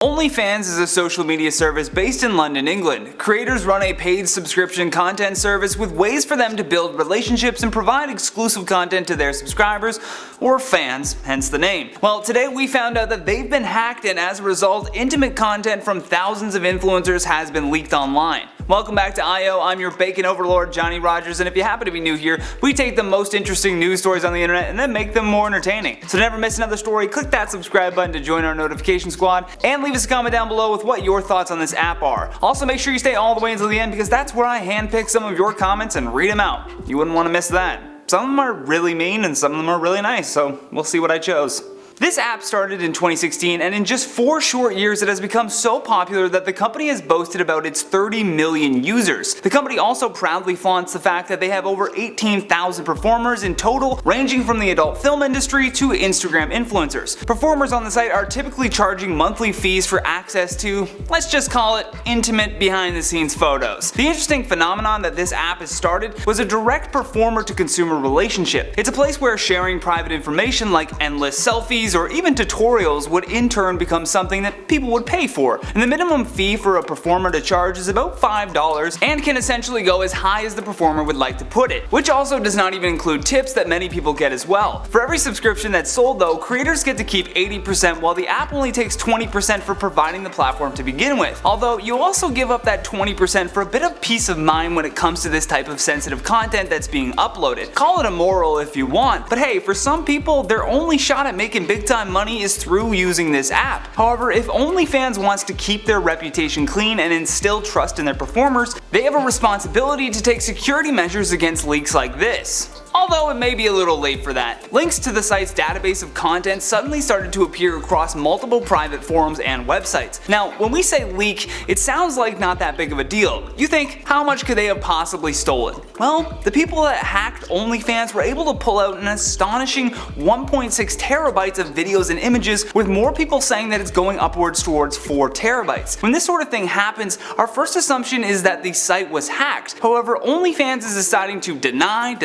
OnlyFans is a social media service based in London, England. Creators run a paid subscription content service with ways for them to build relationships and provide exclusive content to their subscribers, or fans, hence the name. Well, today we found out that they've been hacked, and as a result, intimate content from thousands of influencers has been leaked online. Welcome back to I.O. I'm your bacon overlord, Johnny Rogers, and if you happen to be new here, we take the most interesting news stories on the internet and then make them more entertaining. So to never miss another story, click that subscribe button to join our notification squad, and leave us a comment down below with what your thoughts on this app are. Also, make sure you stay all the way until the end because that's where I handpick some of your comments and read them out. You wouldn't want to miss that. Some of them are really mean and some of them are really nice, so we'll see what I chose. This app started in 2016, and in just 4 short years it has become so popular that the company has boasted about its 30 million users. The company also proudly flaunts the fact that they have over 18,000 performers in total, ranging from the adult film industry to Instagram influencers. Performers on the site are typically charging monthly fees for access to, let's just call it, intimate behind-the-scenes photos. The interesting phenomenon that this app has started was a direct performer-to-consumer relationship. It's a place where sharing private information like endless selfies or even tutorials would in turn become something that people would pay for. And the minimum fee for a performer to charge is about $5 and can essentially go as high as the performer would like to put it, which also does not even include tips that many people get as well. For every subscription that's sold though, creators get to keep 80% while the app only takes 20% for providing the platform to begin with. Although you also give up that 20% for a bit of peace of mind when it comes to this type of sensitive content that's being uploaded. Call it immoral if you want, but hey, for some people their only shot at making big time money is through using this app. However, if OnlyFans wants to keep their reputation clean and instill trust in their performers, they have a responsibility to take security measures against leaks like this. Although it may be a little late for that. Links to the site's database of content suddenly started to appear across multiple private forums and websites. Now, when we say leak, it sounds like not that big of a deal. You think, how much could they have possibly stolen? Well, the people that hacked OnlyFans were able to pull out an astonishing 1.6 terabytes of videos and images, with more people saying that it's going upwards towards 4 terabytes. When this sort of thing happens, our first assumption is that the site was hacked. However, OnlyFans is deciding to deny.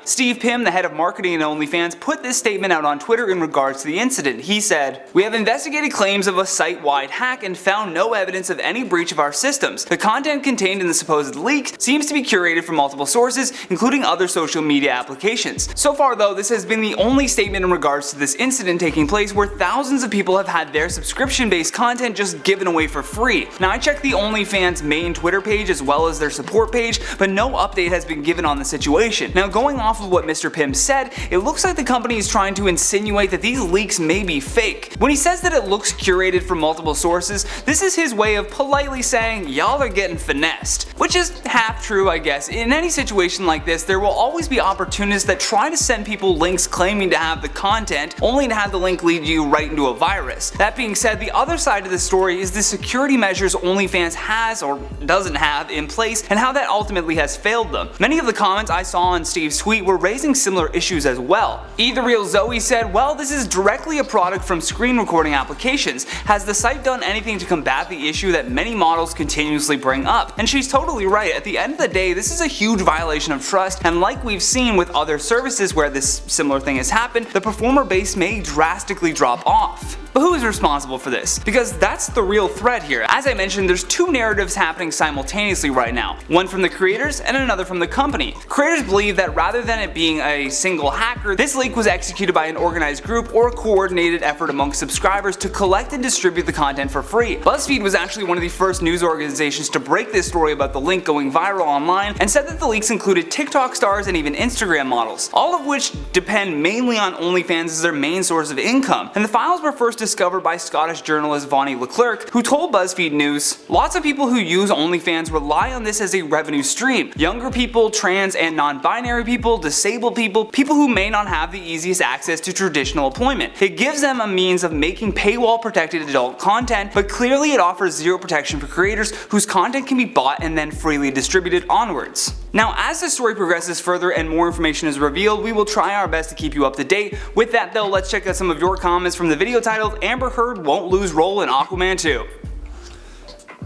Steve Pym, the head of marketing at OnlyFans, put this statement out on Twitter in regards to the incident. He said, "We have investigated claims of a site-wide hack and found no evidence of any breach of our systems. The content contained in the supposed leak seems to be curated from multiple sources, including other social media applications." So far though, this has been the only statement in regards to this incident taking place, where thousands of people have had their subscription-based content just given away for free. Now, I checked the OnlyFans main Twitter page as well as their support page, but no update has been given on the situation. Now, going off of what Mr. Pym said, it looks like the company is trying to insinuate that these leaks may be fake. When he says that it looks curated from multiple sources, this is his way of politely saying, y'all are getting finessed. Which is half true, I guess. In any situation like this, there will always be opportunists that try to send people links claiming to have the content, only to have the link lead you right into a virus. That being said, the other side of the story is the security measures OnlyFans has or doesn't have in place, and how that ultimately has failed them. Many of the comments I saw on Steve's tweet were raising similar issues as well. The Real Zoe said, "Well, this is directly a product from screen recording applications. Has the site done anything to combat the issue that many models continuously bring up?" And she's totally right. At the end of the day, this is a huge violation of trust, and like we've seen with other services where this similar thing has happened, the performer base may drastically drop off. But who is responsible for this? Because that's the real threat here. As I mentioned, there's 2 narratives happening simultaneously right now. One from the creators and another from the company. Creators believe that rather than it being a single hacker, this leak was executed by an organized group or a coordinated effort among subscribers to collect and distribute the content for free. BuzzFeed was actually one of the first news organizations to break this story about the link going viral online, and said that the leaks included TikTok stars and even Instagram models, all of which depend mainly on OnlyFans as their main source of income. And the files were first discovered by Scottish journalist Vonnie Leclerc, who told BuzzFeed News, "Lots of people who use OnlyFans rely on this as a revenue stream. Younger people, trans and non-binary people, disabled people, people who may not have the easiest access to traditional employment. It gives them a means of making paywall protected adult content, but clearly it offers zero protection for creators whose content can be bought and then freely distributed onwards." Now, as the story progresses further and more information is revealed, we will try our best to keep you up to date. With that though, let's check out some of your comments from the video titled "Amber Heard Won't Lose Role in Aquaman 2.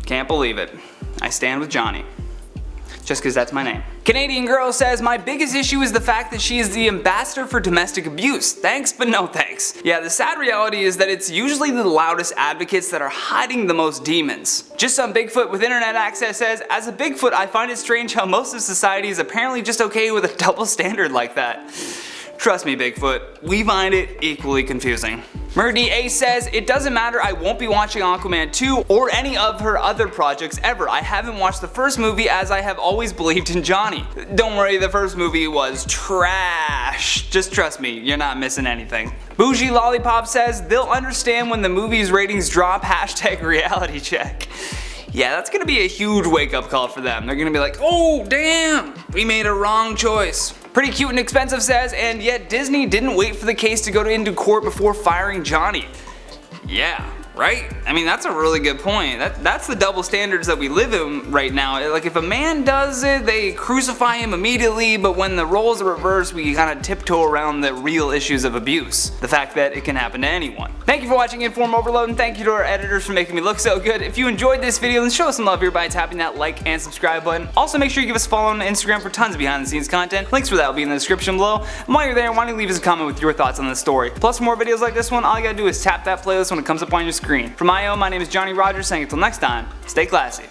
Can't believe it. I stand with Johnny. just because that's my name. Canadian Girl says, my biggest issue is the fact that she is the ambassador for domestic abuse. Thanks, but no thanks. Yeah, the sad reality is that it's usually the loudest advocates that are hiding the most demons. Just Some Bigfoot with internet access says, as a Bigfoot, I find it strange how most of society is apparently just okay with a double standard like that. Trust me, Bigfoot, we find it equally confusing. Murdy A says, it doesn't matter, I won't be watching Aquaman 2 or any of her other projects ever. I haven't watched the first movie as I have always believed in Johnny. Don't worry, the first movie was trash. Just trust me, you're not missing anything. Bougie Lollipop says, they'll understand when the movie's ratings drop, #reality check. Yeah, that's gonna be a huge wake-up call for them. They're gonna be like, oh damn, we made a wrong choice. Pretty Cute and Expensive says, and yet Disney didn't wait for the case to go into court before firing Johnny. Yeah, right? I mean, that's a really good point. That's the double standards that we live in right now. Like, if a man does it, they crucify him immediately, but when the roles are reversed, we kind of tiptoe around the real issues of abuse. The fact that it can happen to anyone. Thank you for watching InformOverload, and thank you to our editors for making me look so good. If you enjoyed this video, then show us some love here by tapping that like and subscribe button. Also, make sure you give us a follow on Instagram for tons of behind the scenes content. Links for that will be in the description below. And while you're there, why don't you leave us a comment with your thoughts on this story. Plus, for more videos like this one, all you gotta do is tap that playlist when it comes up on your screen. From IO, my name is Johnny Rogers, saying until next time, stay classy.